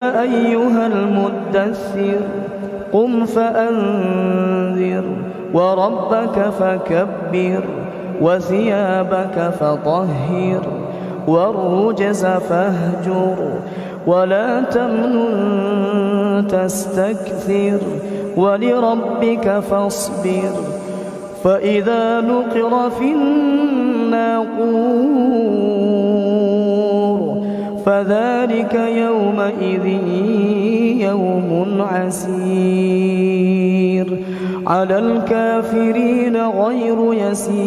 أيها المدثر قم فأنذر وربك فكبر وثيابك فطهر والرجز فاهجر ولا تمنن تستكثر ولربك فاصبر فإذا نقر في الناقور فذلك يومئذ يوم عسير على الكافرين غير يسير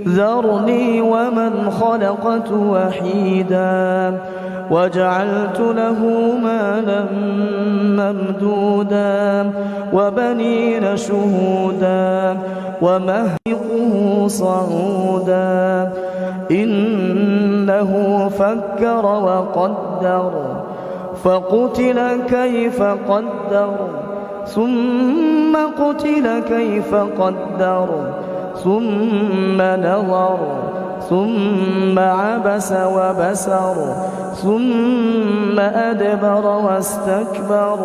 ذرني ومن خلقت وحيدا وجعلت له مالا ممدودا وبنين شهودا ومهقه صعودا إنه فكر وقدر فقتل كيف قدر ثم قتل كيف قدر ثم نظر ثم عبس وبسر ثم أدبر واستكبر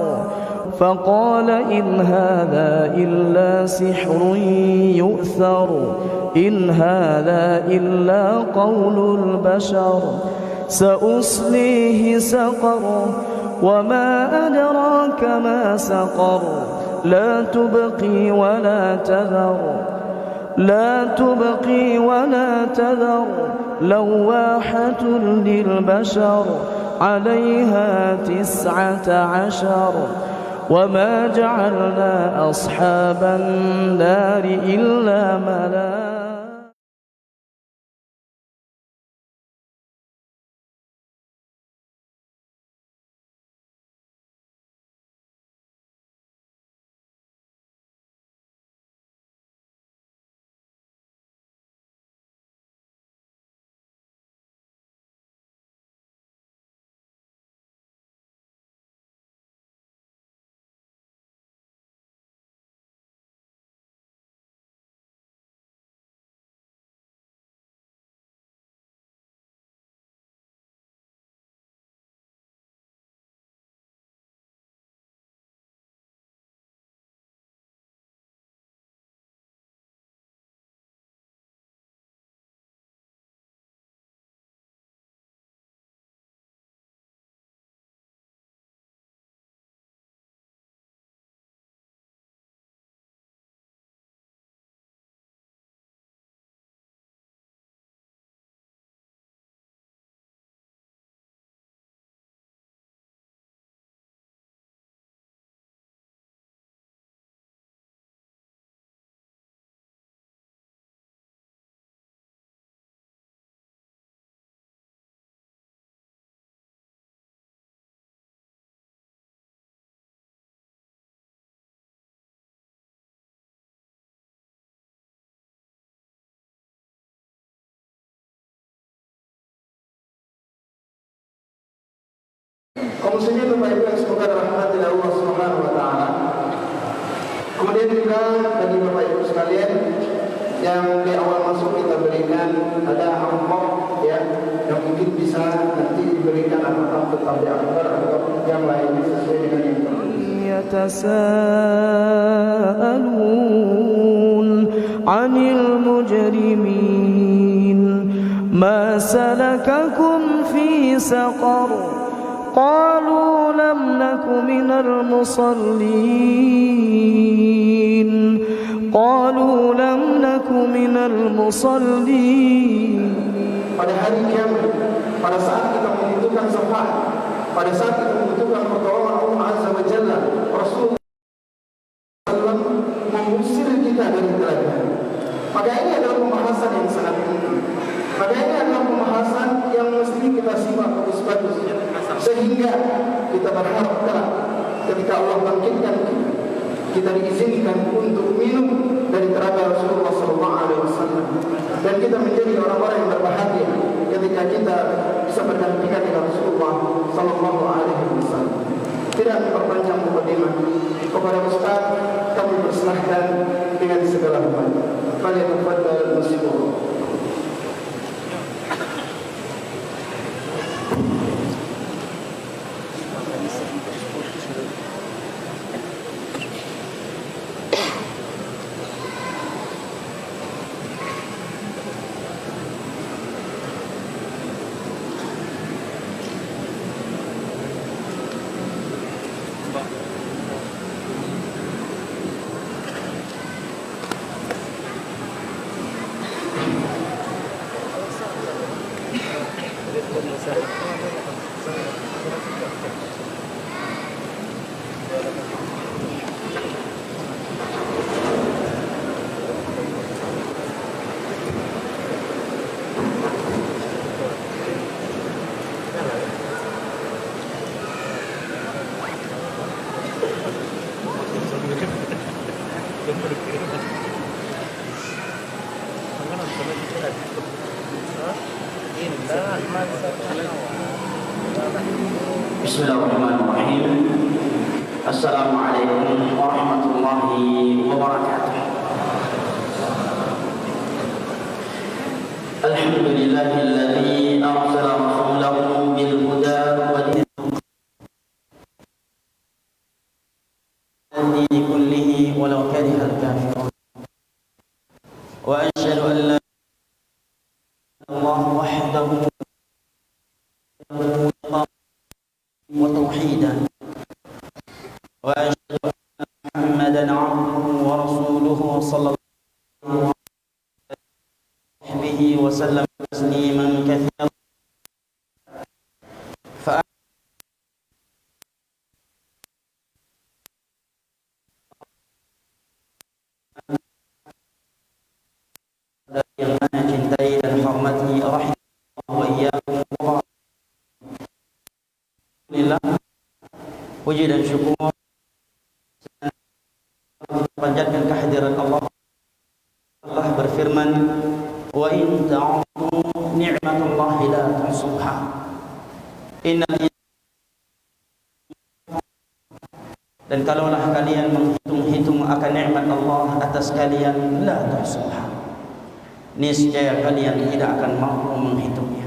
فقال إن هذا إلا سحر يؤثر إن هذا إلا قول البشر سأصليه سقر وما أدراك ما سقر لا تبقي ولا تذر لا تبقي ولا تذر لواحة للبشر عليها 19 وما جعلنا أصحاب النار إلا ملائكة kaum muslimin Bapak Ibu yang semoga dirahmati oleh Allah Subhanahu wa taala. Kemudian juga bagi Bapak Ibu sekalian yang di awal masuk kita berikan ada amplop ya yang mungkin bisa nanti diberikan apakah tetap diantar atau yang lainnya sesuai dengan yang يتساءلون عن المجرمين ما سلككم في سقر قالوا لم نك من المصلين قالوا لم نك من المصلين. Pada hari kiamat, pada saat kita membutuhkan syafaat, pada saat kita membutuhkan pertolongan Allah Azza wa Jalla, Rasulullah mengusir kita dari neraka. Maka ini adalah pembahasan yang sangat penting. Maka ini adalah pembahasan yang mesti kita simak bagus-bagus sehingga kita berharap kelak ketika Allah bangkitkan kita diizinkan untuk minum dari telaga Rasulullah SAW dan kita menjadi orang-orang yang berbahagia ketika kita bisa berdampingan dengan Rasulullah SAW. Tidak memperpanjang mukadimah kepada Ustaz, kami persilahkan dengan segala hormat. Falyatafaddal masjidullah. Bismillahirrahmanirrahim. Assalamualaikum warahmatullahi wabarakatuh. Alhamdulillahilladzi arsala rasulahu bil huda wa dinil kullihi walau karihal kafirun. Wa asyhadu an la ilaha illallah wahdahu وتوحيدا وأشهد أن محمدا عبده ورسوله صلى الله عليه وسلم تسليما كثيرا yang mana cintai dan hormati rahimahullah wa iyyakum. Alhamdulillah, puji dan syukur panjatkan kehadiran Allah. Allah berfirman, wa in ta'udhu ni'matallahi la tuhsuha. Dan kalaulah kalian menghitung-hitung akan nikmat Allah atas kalian, la tuhsuha, niscaya kalian tidak akan mampu menghitungnya.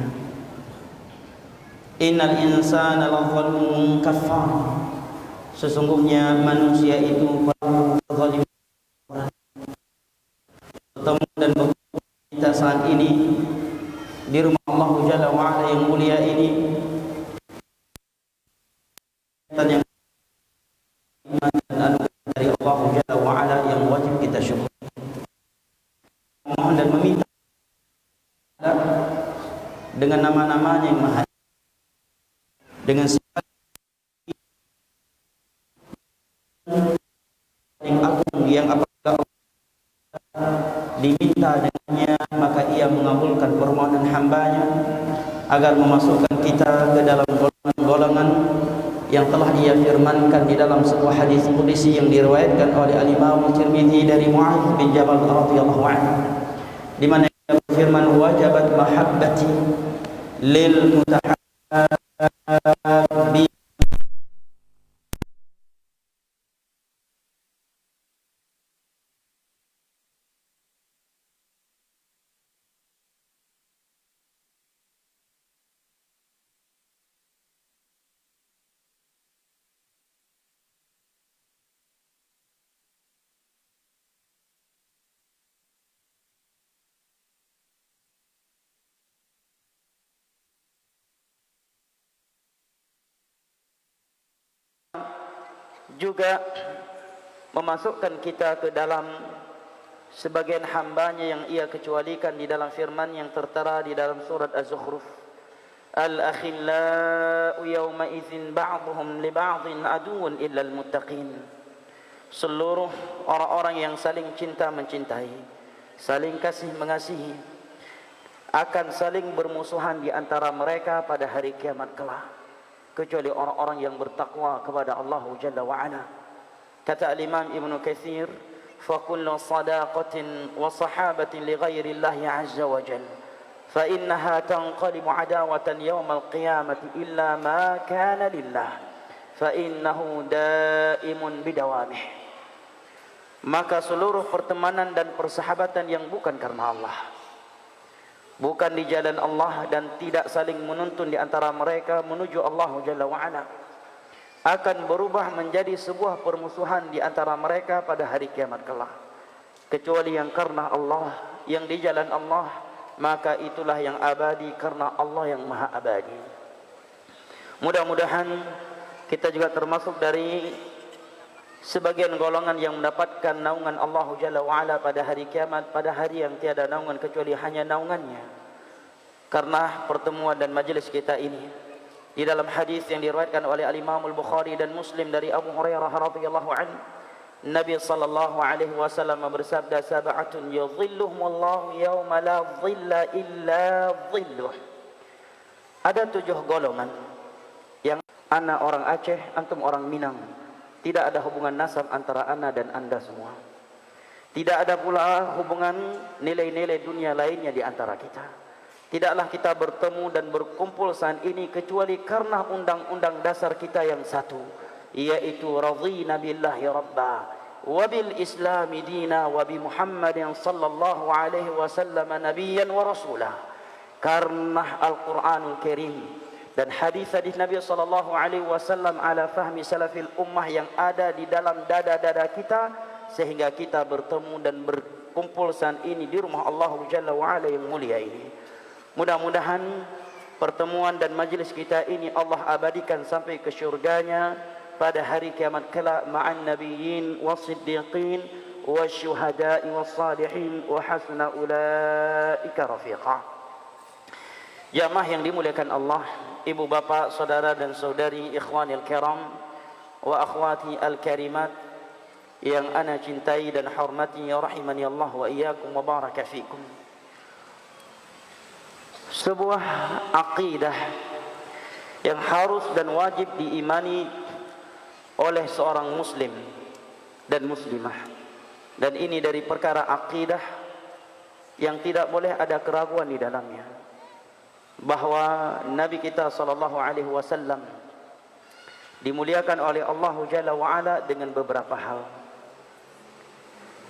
Innal insana lazalumun kafar. Sesungguhnya manusia itu zalim. Bertemu dan berkumpul kita saat ini di rumah Allah Jalla wa Ala yang mulia ini, dan yang iman dan anugerah dari Allah Jalla wa Ala yang wajib kita syukuri. Mohon dan meminta dengan nama-namanya yang maha, dengan sifat yang agung yang apabila diminta dengannya maka ia mengabulkan permohonan hambanya agar memasukkan kita ke dalam golongan yang telah ia firmankan di dalam sebuah hadis qudsi yang diriwayatkan oleh Al-Imam Tirmidzi dari Mu'adz bin Jabal radhiyallahu anhu, di mana ia berfirman, wajabat mahabbati lil mutahabbi juga memasukkan kita ke dalam sebagian hambanya yang ia kecualikan di dalam firman yang tertera di dalam surat Az-Zukhruf, al-akhillau yawma idzin ba'dhum li ba'dhin aduwwun illal muttaqin. Seluruh orang-orang yang saling cinta mencintai, saling kasih mengasihi, akan saling bermusuhan di antara mereka pada hari kiamat kelak, kecuali orang-orang yang bertakwa kepada Allah Jalla wa Ala. Kata Al-Imam Ibnu Katsir, fa kullu sadaqatin wa sahabatin li ghairi Allah azza wa jalla fa innaha tanqalibu adawatan yawmal qiyamati illa ma kana lillah fa innahu daimun bidawamih. Maka seluruh pertemanan dan persahabatan yang bukan karena Allah, bukan di jalan Allah, dan tidak saling menuntun di antara mereka menuju Allah Jalla wa Ala, akan berubah menjadi sebuah permusuhan di antara mereka pada hari kiamat kelak, kecuali yang karena Allah, yang di jalan Allah, maka itulah yang abadi karena Allah yang maha abadi. Mudah-mudahan kita juga termasuk dari sebagian golongan yang mendapatkan naungan Allah Jalla wa Ala pada hari kiamat, pada hari yang tiada naungan kecuali hanya naungannya. Karena pertemuan dan majelis kita ini, di dalam hadis yang diriwayatkan oleh Al-Imam Al-Bukhari dan Muslim dari Abu Hurairah radhiyallahu anhu, Nabi sallallahu alaihi wasallam bersabda, sab'atun yudhilluhumullahu yawma la dhilla illa dhilluh. Ada 7 golongan yang ana orang Aceh, antum orang Minang. Tidak ada hubungan nasab antara ana dan anda semua. Tidak ada pula hubungan nilai-nilai dunia lainnya di antara kita. tidaklah kita bertemu dan berkumpul saat ini kecuali karena undang-undang dasar kita yang satu, yaitu radhina billahi rabba wa bil islami dina wa bi Muhammadin sallallahu alaihi wasallam nabiyyan wa rasulah. Karena Al-Quranul Karim dan hadis-hadis Nabi sallallahu alaihi wasallam ala fahmi salafil ummah yang ada di dalam dada-dada kita, sehingga kita bertemu dan berkumpul saat ini di rumah Allah Jalla wa Ala yang mulia ini. Mudah-mudahan pertemuan dan majlis kita ini Allah abadikan sampai ke syurganya pada hari kiamat kelak ma'an nabiyyin was-siddiqin wasyuhada'i was-salihin wa hasuna ulaika rafiqa. Jamaah yang dimuliakan Allah, ibu bapa, saudara dan saudari, ikhwanil kiram wa akhwati al-karimat yang ana cintai dan hormati, ya rahimani Allah wa iyyakum wa baraka fikum. Sebuah akidah yang harus dan wajib diimani oleh seorang muslim dan muslimah, dan ini dari perkara akidah yang tidak boleh ada keraguan di dalamnya, bahwa Nabi kita sallallahu alaihi wasallam dimuliakan oleh Allah Jalla wa Ala dengan beberapa hal.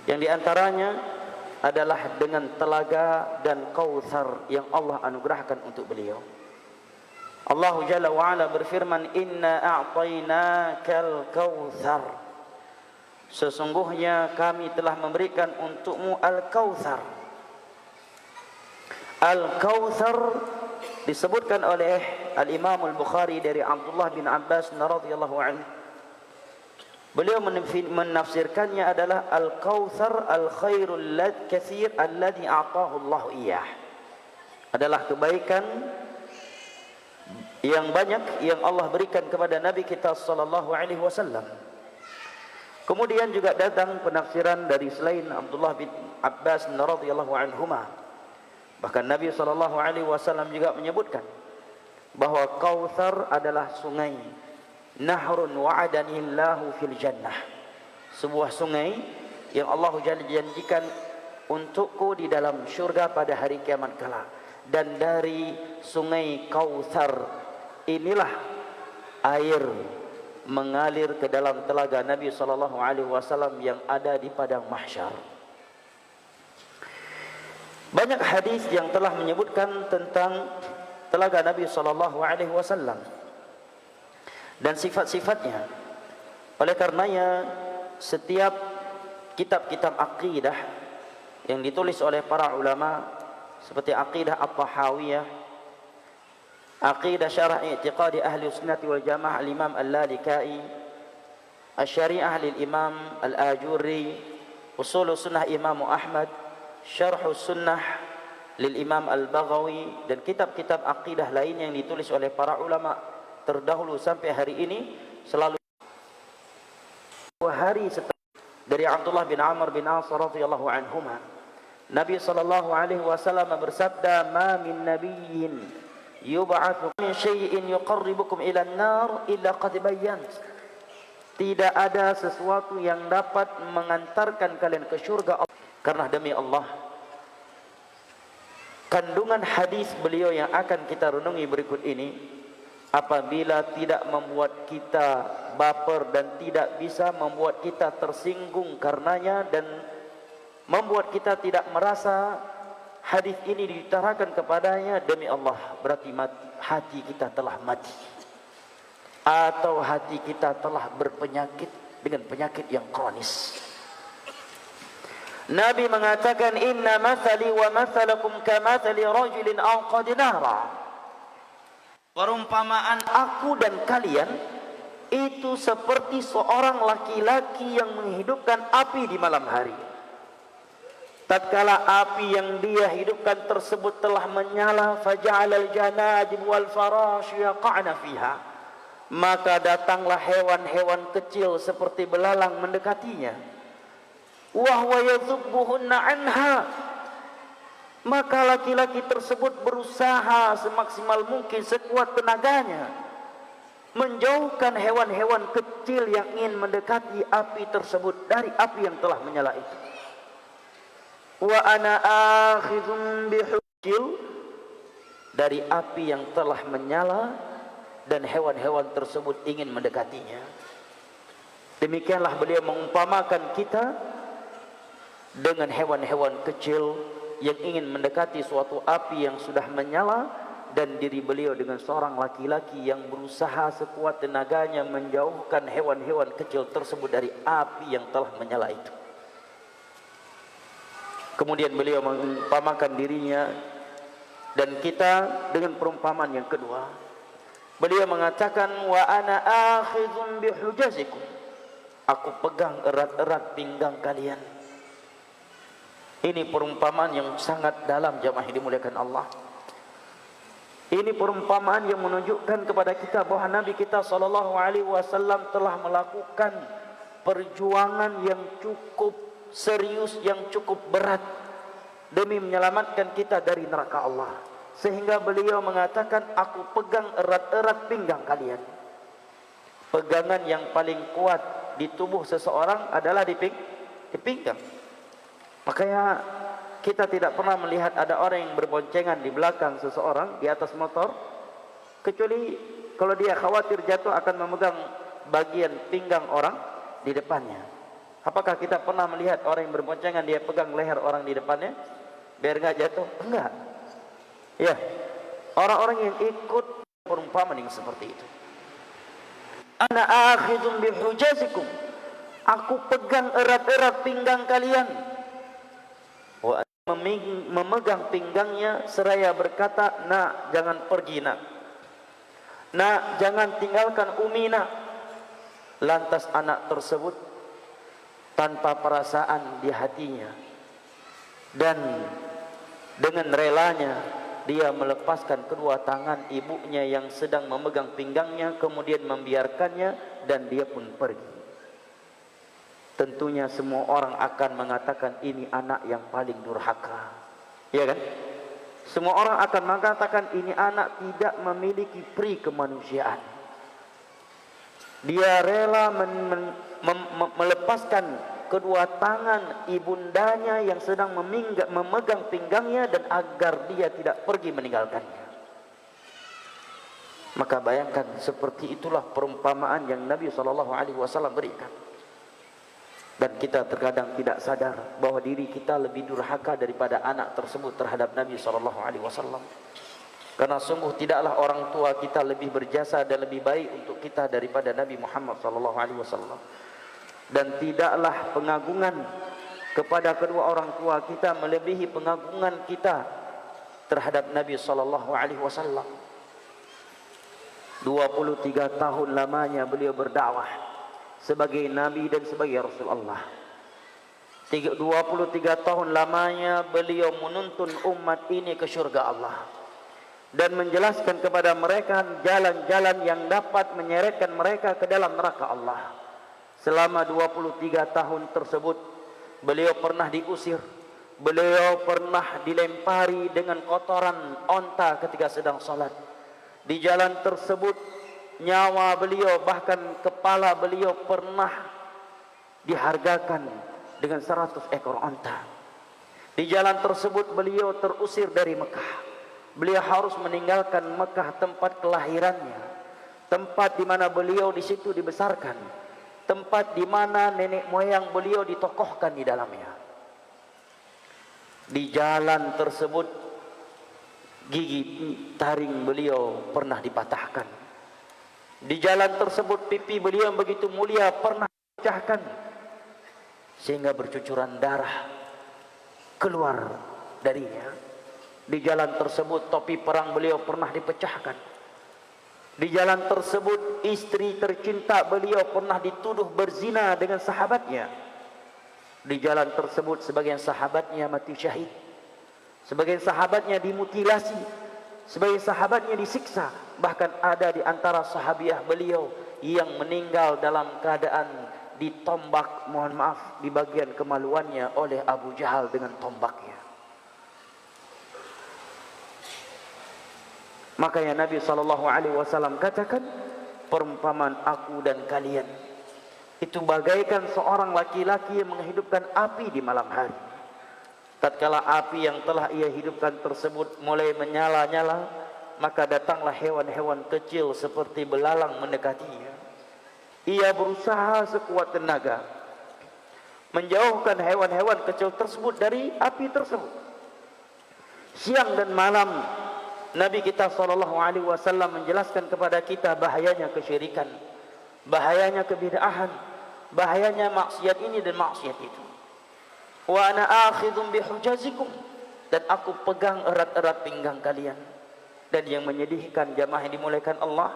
Yang diantaranya adalah dengan telaga dan kautsar yang Allah anugerahkan untuk beliau. Allah Jalla wa Ala berfirman, "Inna a'tainakal kautsar." Sesungguhnya kami telah memberikan untukmu al-kautsar. Al-kautsar disebutkan oleh Al-Imam Al-Bukhari dari Abdullah bin Abbas radhiyallahu anhu. Beliau menafsirkannya adalah al-kautsar al-khairul katsir alladhi a'tahu Allah iyyah. Adalah kebaikan yang banyak yang Allah berikan kepada Nabi kita sallallahu alaihi wasallam. Kemudian juga datang penafsiran dari selain Abdullah bin Abbas radhiyallahu anhuma. Bahkan Nabi sallallahu alaihi wasallam juga menyebutkan bahwa kautsar adalah sungai, nahrun wa'adanillahu fil jannah, sebuah sungai yang Allah janjikan untukku di dalam syurga pada hari kiamat kelak. Dan dari sungai kautsar inilah air mengalir ke dalam telaga Nabi sallallahu alaihi wasallam yang ada di padang mahsyar. Banyak hadis yang telah menyebutkan tentang telaga Nabi sallallahu alaihi wasallam dan sifat-sifatnya. Oleh karenanya setiap kitab-kitab akidah yang ditulis oleh para ulama seperti akidah At-Tahawiyah, akidah syarah i'tiqadi ahli sunnati wal jamaah al-Imam Al-Lalikai, Asy-Syari'ah lil Imam Al-Ajurri, Ushul Sunnah Imam Ahmad, Syarh Sunnah lil Imam Al-Baghawi, dan kitab-kitab akidah lain yang ditulis oleh para ulama terdahulu sampai hari ini selalu hari setelah dari Abdullah bin Amr bin As radhiyallahu anhuma, Nabi sallallahu alaihi wasallam bersabda, "Ma min nabiyyin yub'atsu min syai'in yuqarribukum ila an-nar illa qad bayyant." Tidak ada sesuatu yang dapat mengantarkan kalian ke surga. Karena demi Allah, kandungan hadis beliau yang akan kita renungi berikut ini, apabila tidak membuat kita baper dan tidak bisa membuat kita tersinggung karenanya, dan membuat kita tidak merasa hadis ini diutarakan kepadanya, demi Allah berarti hati kita telah mati, atau hati kita telah berpenyakit dengan penyakit yang kronis. Nabi mengatakan, "Inna mathali wa mathalakum kamathali rajulin awqad nara." Perumpamaan aku dan kalian itu seperti seorang laki-laki yang menghidupkan api di malam hari. Tatkala api yang dia hidupkan tersebut telah menyala, faja'ala al-janadib wal farash yaqa'na fiha, maka datanglah hewan-hewan kecil seperti belalang mendekatinya. Wa huwa yadhubbuhunna anha, maka laki-laki tersebut berusaha semaksimal mungkin sekuat tenaganya menjauhkan hewan-hewan kecil yang ingin mendekati api tersebut dari api yang telah menyala itu. Wa ana akhidhum bihujil, dari api yang telah menyala dan hewan-hewan tersebut ingin mendekatinya. Demikianlah beliau mengumpamakan kita dengan hewan-hewan kecil yang ingin mendekati suatu api yang sudah menyala, dan diri beliau dengan seorang laki-laki yang berusaha sekuat tenaganya menjauhkan hewan-hewan kecil tersebut dari api yang telah menyala itu. Kemudian beliau mengumpamakan dirinya dan kita dengan perumpamaan yang kedua. Beliau mengatakan, wa ana akhidhun bihujazikum, aku pegang erat-erat pinggang kalian. Ini perumpamaan yang sangat dalam, jamaah yang dimuliakan Allah. Ini perumpamaan yang menunjukkan kepada kita bahwa Nabi kita SAW telah melakukan perjuangan yang cukup serius, yang cukup berat demi menyelamatkan kita dari neraka Allah. Sehingga beliau mengatakan, aku pegang erat-erat pinggang kalian. Pegangan yang paling kuat di tubuh seseorang adalah di pinggang. Makanya kita tidak pernah melihat ada orang yang berboncengan di belakang seseorang di atas motor, kecuali kalau dia khawatir jatuh akan memegang bagian pinggang orang di depannya. Apakah kita pernah melihat orang yang berboncengan dia pegang leher orang di depannya biar nggak jatuh? Enggak. Ya, orang-orang yang ikut perumpamaan yang seperti itu. Ana akhidun bihujazikum, aku pegang erat-erat pinggang kalian. Memegang pinggangnya seraya berkata, nak, jangan pergi nak. Nak, jangan tinggalkan Umi nak. Lantas anak tersebut tanpa perasaan di hatinya dan dengan relanya dia melepaskan kedua tangan ibunya yang sedang memegang pinggangnya, kemudian membiarkannya dan dia pun pergi. Tentunya semua orang akan mengatakan ini anak yang paling durhaka, ya kan? Semua orang akan mengatakan ini anak tidak memiliki pri kemanusiaan. Dia rela melepaskan kedua tangan ibundanya yang sedang memegang pinggangnya dan agar dia tidak pergi meninggalkannya. Maka bayangkan, seperti itulah perumpamaan yang Nabi SAW berikan. Dan kita terkadang tidak sadar bahwa diri kita lebih durhaka daripada anak tersebut terhadap Nabi SAW. Karena sungguh tidaklah orang tua kita lebih berjasa dan lebih baik untuk kita daripada Nabi Muhammad SAW. Dan tidaklah pengagungan kepada kedua orang tua kita melebihi pengagungan kita terhadap Nabi SAW. 23 tahun lamanya beliau berdakwah sebagai Nabi dan sebagai Rasulullah. 23 tahun lamanya beliau menuntun umat ini ke syurga Allah dan menjelaskan kepada mereka jalan-jalan yang dapat menyeretkan mereka ke dalam neraka Allah. Selama 23 tahun tersebut beliau pernah diusir, beliau pernah dilempari dengan kotoran onta ketika sedang salat. Di jalan tersebut nyawa beliau, bahkan kepala beliau pernah dihargakan dengan 100 ekor onta. Di jalan tersebut beliau terusir dari Mekah. Beliau harus meninggalkan Mekah, tempat kelahirannya, tempat di mana beliau di situ dibesarkan, tempat di mana nenek moyang beliau ditokohkan di dalamnya. Di jalan tersebut gigi taring beliau pernah dipatahkan. Di jalan tersebut pipi beliau yang begitu mulia pernah dipecahkan sehingga bercucuran darah keluar darinya. Di jalan tersebut topi perang beliau pernah dipecahkan. Di jalan tersebut istri tercinta beliau pernah dituduh berzina dengan sahabatnya. Di jalan tersebut sebagian sahabatnya mati syahid, sebagian sahabatnya dimutilasi, sebagian sahabatnya disiksa. Bahkan ada di antara sahabiah beliau yang meninggal dalam keadaan ditombak, mohon maaf, di bagian kemaluannya oleh Abu Jahal dengan tombaknya. Makanya Nabi SAW katakan, perumpamaan aku dan kalian itu bagaikan seorang laki-laki yang menghidupkan api di malam hari. Tatkala api yang telah ia hidupkan tersebut mulai menyala-nyala, maka datanglah hewan-hewan kecil seperti belalang mendekatinya. Ia berusaha sekuat tenaga menjauhkan hewan-hewan kecil tersebut dari api tersebut. Siang dan malam Nabi kita SAW menjelaskan kepada kita bahayanya kesyirikan, bahayanya kebid'ahan, bahayanya maksiat ini dan maksiat itu. Wa ana akhidhum bihujazikum, dan aku pegang erat-erat pinggang kalian. Dan yang menyedihkan jamaah yang dimuliakan Allah,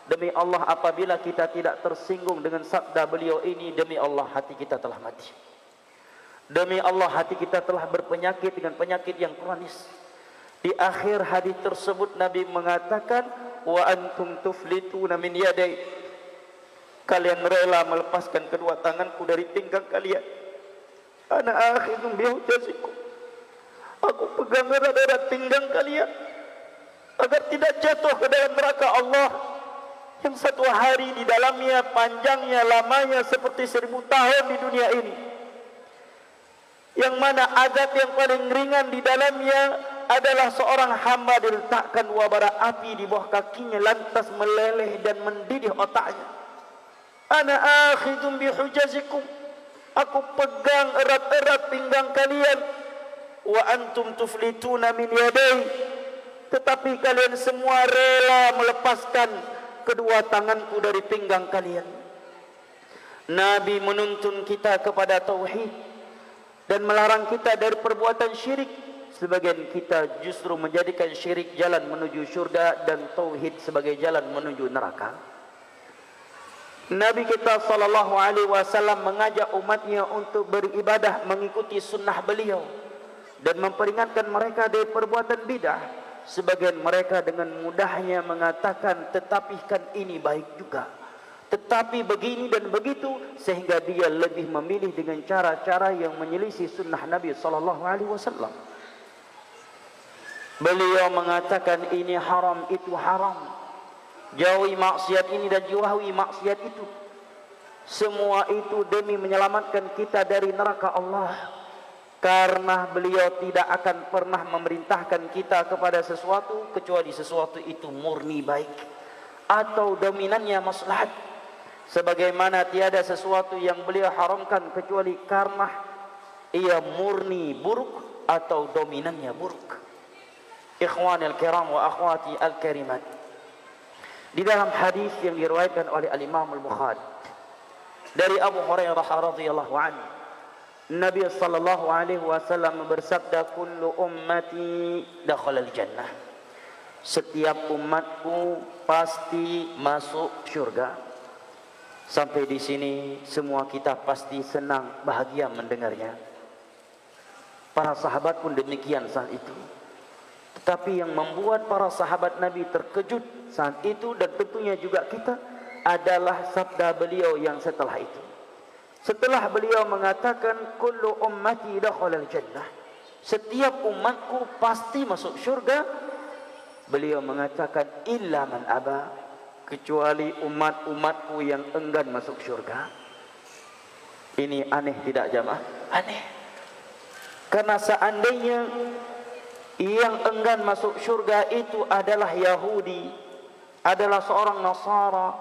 demi Allah apabila kita tidak tersinggung dengan sabda beliau ini, demi Allah hati kita telah mati. Demi Allah hati kita telah berpenyakit dengan penyakit yang kronis. Di akhir hadis tersebut Nabi mengatakan, wa antum tuflituna min yadai, kalian rela melepaskan kedua tanganku dari pinggang kalian. Ana akhidhum bihujazikum, aku pegang erat-erat pinggang kalian agar tidak jatuh ke dalam neraka Allah yang satu hari di dalamnya panjangnya lamanya seperti 1000 tahun di dunia ini, yang mana azab yang paling ringan di dalamnya adalah seorang hamba diletakkan wabara api di bawah kakinya lantas meleleh dan mendidih otaknya. Ana akhidhum bihujazikum, aku pegang erat-erat pinggang kalian. Wa antum tuflituna min yadai, tetapi kalian semua rela melepaskan kedua tanganku dari pinggang kalian. Nabi menuntun kita kepada tauhid dan melarang kita dari perbuatan syirik. Sebagian kita justru menjadikan syirik jalan menuju syurga dan tauhid sebagai jalan menuju neraka. Nabi kita SAW mengajak umatnya untuk beribadah mengikuti sunnah beliau dan memperingatkan mereka dari perbuatan bidah. Sebagian mereka dengan mudahnya mengatakan, tetapi kan ini baik juga, tetapi begini dan begitu, sehingga dia lebih memilih dengan cara-cara yang menyelisih sunnah Nabi SAW. Beliau mengatakan ini haram, itu haram, jauhi maksiat ini dan jauhi maksiat itu. Semua itu demi menyelamatkan kita dari neraka Allah, karena beliau tidak akan pernah memerintahkan kita kepada sesuatu kecuali sesuatu itu murni baik atau dominannya maslahat, sebagaimana tiada sesuatu yang beliau haramkan kecuali karena ia murni buruk atau dominannya buruk. Ikhwani al-kiram wa akhwati al-karimat, di dalam hadis yang diriwayatkan oleh al-Imam al-Bukhari dari Abu Hurairah radhiyallahu anhu, Nabi sallallahu alaihi wasallam bersabda, kullu ummati dakhala al-jannah, setiap umatku pasti masuk syurga. Sampai di sini semua kita pasti senang bahagia mendengarnya. Para sahabat pun demikian saat itu. Tetapi yang membuat para sahabat Nabi terkejut saat itu, dan tentunya juga kita, adalah sabda beliau yang setelah itu. Setelah beliau mengatakan kullu ummati dakhala al-jannah, setiap umatku pasti masuk syurga, beliau mengatakan illa man aba, kecuali umat-umatku yang enggan masuk syurga. Ini aneh tidak jamaah? Aneh. Karena seandainya yang enggan masuk syurga itu adalah Yahudi, adalah seorang Nasara,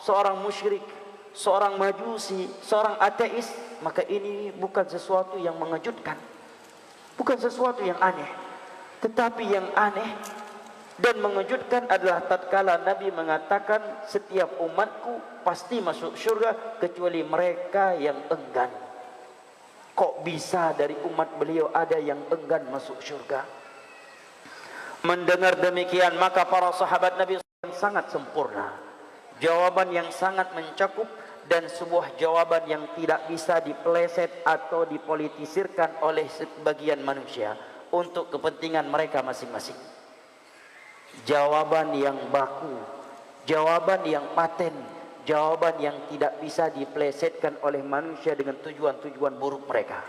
seorang musyrik, seorang majusi, seorang ateis, maka ini bukan sesuatu yang mengejutkan, bukan sesuatu yang aneh. Tetapi yang aneh dan mengejutkan adalah tatkala Nabi mengatakan setiap umatku pasti masuk syurga kecuali mereka yang enggan. Kok bisa dari umat beliau ada yang enggan masuk syurga? Mendengar demikian, maka para sahabat Nabi sangat sempurna, jawaban yang sangat mencakup, dan sebuah jawaban yang tidak bisa dipeleset atau dipolitisirkan oleh sebagian manusia untuk kepentingan mereka masing-masing. Jawaban yang baku, jawaban yang paten, jawaban yang tidak bisa dipelesetkan oleh manusia dengan tujuan-tujuan buruk mereka.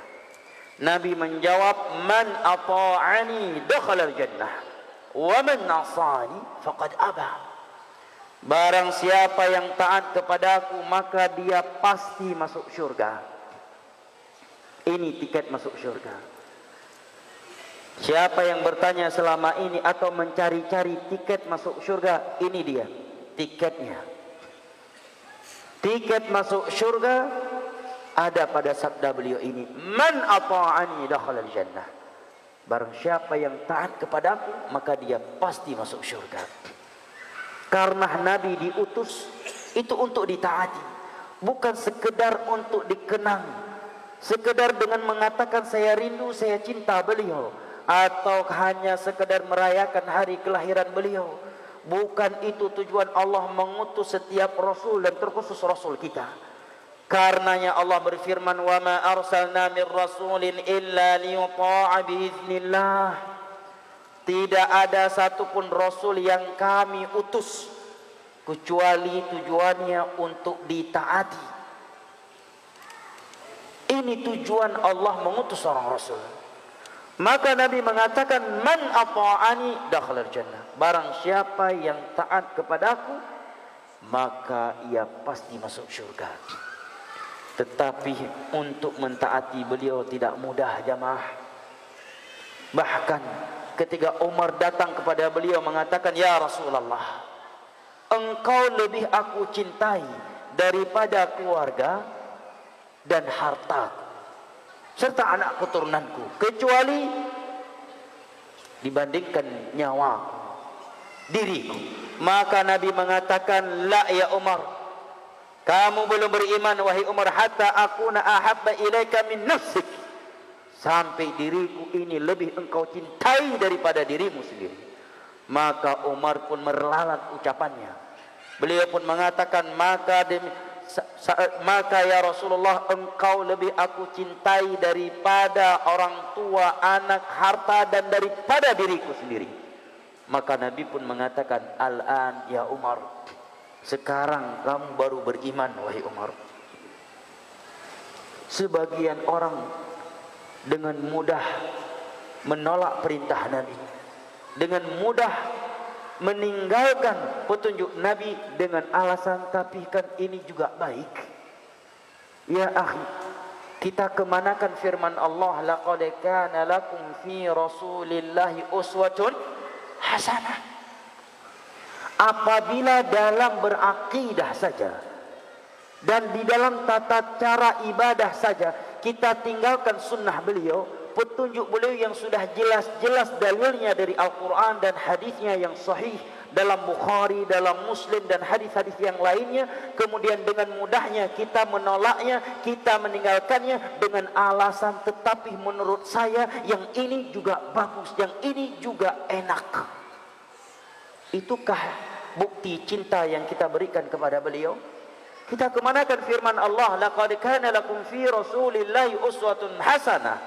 Nabi menjawab, man ata'ani dakhala al-jannah wa man asani faqad aba. Barang siapa yang taat kepadaku maka dia pasti masuk syurga. Ini tiket masuk syurga. Siapa yang bertanya selama ini atau mencari-cari tiket masuk surga, ini dia tiketnya. Tiket masuk surga ada pada sabda beliau ini, man ata'ani dakhala al-jannah. Barang siapa yang taat kepadaku, maka dia pasti masuk surga. Karena Nabi diutus itu untuk ditaati, bukan sekedar untuk dikenang, sekedar dengan mengatakan saya rindu, saya cinta beliau, atau hanya sekedar merayakan hari kelahiran beliau. Bukan itu tujuan Allah mengutus setiap rasul dan terkhusus rasul kita. Karenanya Allah berfirman, wa ma arsalna min rasulin illa liyuta'a biiznillah. Tidak ada satupun rasul yang kami utus kecuali tujuannya untuk ditaati. Ini tujuan Allah mengutus seorang rasul. Maka Nabi mengatakan, man ata'ani dakhala al-jannah. Barang siapa yang taat kepadaku, maka ia pasti masuk surga. Tetapi untuk mentaati beliau tidak mudah, jamaah. Bahkan ketika Umar datang kepada beliau mengatakan, ya Rasulullah, engkau lebih aku cintai daripada keluarga dan hartaku serta anak keturunanku, kecuali dibandingkan nyawaku, diriku. Maka Nabi mengatakan, la ya Umar, kamu belum beriman wahai Umar, hatta akuna ahabba ilaika min nafsik, sampai diriku ini lebih engkau cintai daripada dirimu sendiri. Maka Umar pun meralat ucapannya. Beliau pun mengatakan, maka ya Rasulullah, engkau lebih aku cintai daripada orang tua, anak, harta, dan daripada diriku sendiri. Maka Nabi pun mengatakan, al-an ya Umar, sekarang kamu baru beriman wahai Umar. Sebagian orang dengan mudah menolak perintah Nabi, dengan mudah meninggalkan petunjuk Nabi dengan alasan, tapi kan ini juga baik. Ya akhi, kita kemanakan firman Allah, laqad kana lakum fi rasulillahi uswatun hasanah. Apabila dalam berakidah saja dan di dalam tata cara ibadah saja kita tinggalkan sunnah beliau, petunjuk beliau yang sudah jelas-jelas dalilnya dari Al-Quran dan hadisnya yang sahih dalam Bukhari, dalam Muslim dan hadis-hadis yang lainnya, kemudian dengan mudahnya kita menolaknya, kita meninggalkannya dengan alasan, tetapi menurut saya yang ini juga bagus, yang ini juga enak. Itukah bukti cinta yang kita berikan kepada beliau? Kita kemanakan firman Allah, laqad kana lakum fi rasulillahi uswatun hasanah.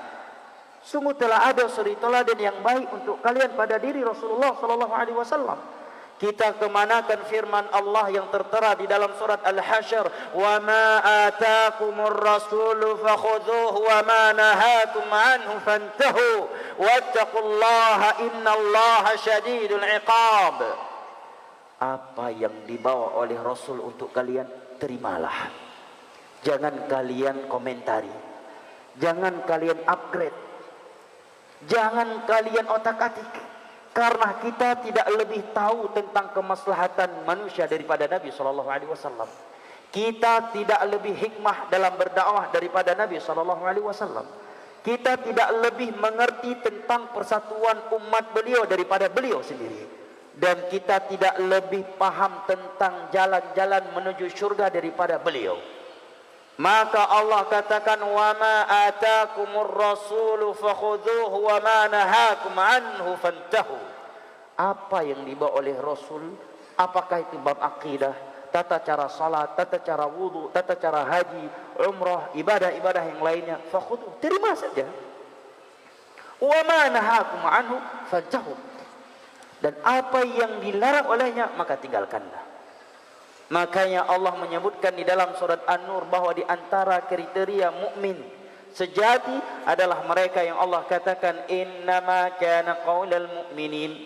Sungguh telah ada suri teladan yang baik untuk kalian pada diri Rasulullah sallallahu alaihi wasallam. Kita kemanakan firman Allah yang tertera di dalam surat Al-Hasyr, wa ma ataakumur rasulu fakhudhuhu wa ma nahakum anhu fantahu wattaqullaha innallaha syadidul iqab. Apa yang dibawa oleh Rasul untuk kalian, terimalah. Jangan kalian komentari, jangan kalian upgrade, jangan kalian otak-atik, karena kita tidak lebih tahu tentang kemaslahatan manusia daripada Nabi SAW. Kita tidak lebih hikmah dalam berdakwah daripada Nabi SAW. Kita tidak lebih mengerti tentang persatuan umat beliau daripada beliau sendiri. Dan kita tidak lebih paham tentang jalan-jalan menuju surga daripada beliau. Maka Allah katakan, wa ma ataakumur rasulu fakhudhuhu wa ma nahakum anhu fantahu. Apa yang dibawa oleh Rasul, apakah itu bab akidah, tata cara salat, tata cara wudu, tata cara haji, umrah, ibadah-ibadah yang lainnya, fakhudhuhu, terima saja. Wa ma nahakum anhu fantahu. Dan apa yang dilarang olehnya, maka tinggalkanlah. Makanya Allah menyebutkan di dalam surat An-Nur bahwa di antara kriteria mukmin sejati adalah mereka yang Allah katakan, innama kana qaulal mu'minin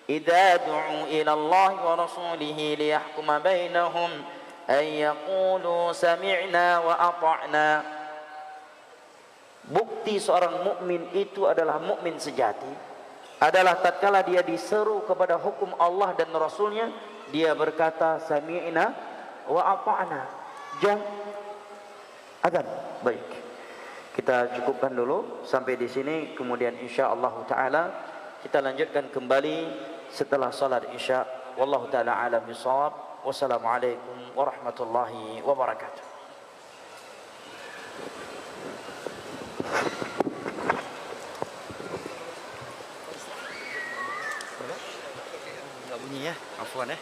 idza du'u ila Allah wa rasulihi liyahkuma bainahum ay yaqulu sami'na wa ata'na. Bukti seorang mukmin itu adalah mukmin sejati adalah tatkala dia diseru kepada hukum Allah dan Rasulnya, dia berkata sami'na wa ata'na. Jam adzan. Baik. Kita cukupkan dulu sampai di sini, kemudian insyaallah taala kita lanjutkan kembali setelah salat Isya. Wallahu taala alam bisawab. Wassalamualaikum warahmatullahi wabarakatuh. Enggak bunyi ya, afwan ya.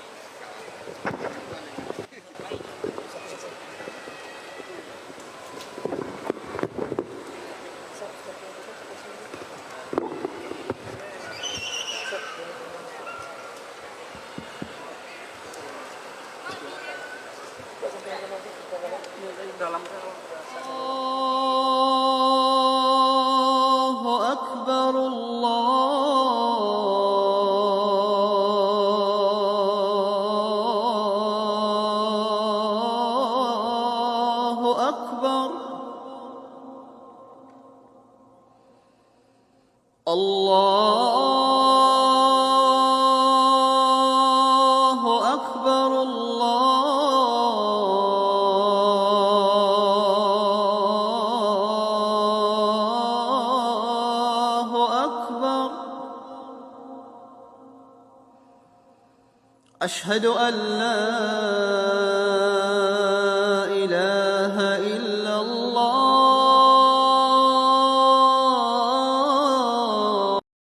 الله أكبر الله أكبر الله أكبر الله أكبر أشهد أن لا إله